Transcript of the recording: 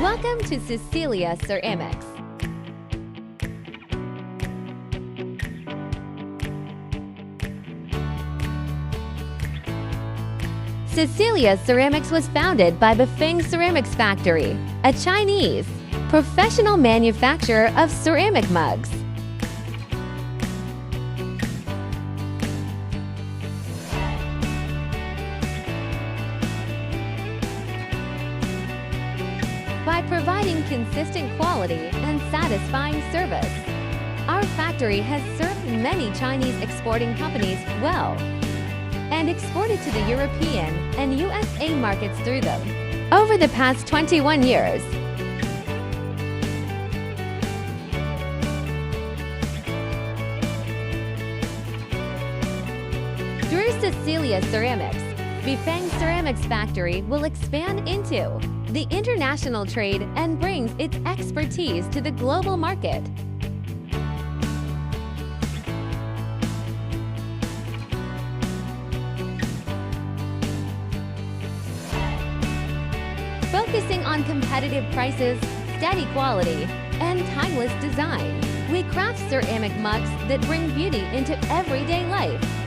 Welcome to Cecilia Ceramics. Cecilia Ceramics was founded by Bifeng Ceramic Factory, a Chinese, professional manufacturer of ceramic mugs. By providing consistent quality and satisfying service, our factory has served many Chinese exporting companies well and exported to the European and USA markets through them over the past 21 years. Through Cecilia Ceramics, Bifeng Ceramics Factory will expand into the international trade and brings its expertise to the global market. Focusing on competitive prices, steady quality, and timeless design, we craft ceramic mugs that bring beauty into everyday life.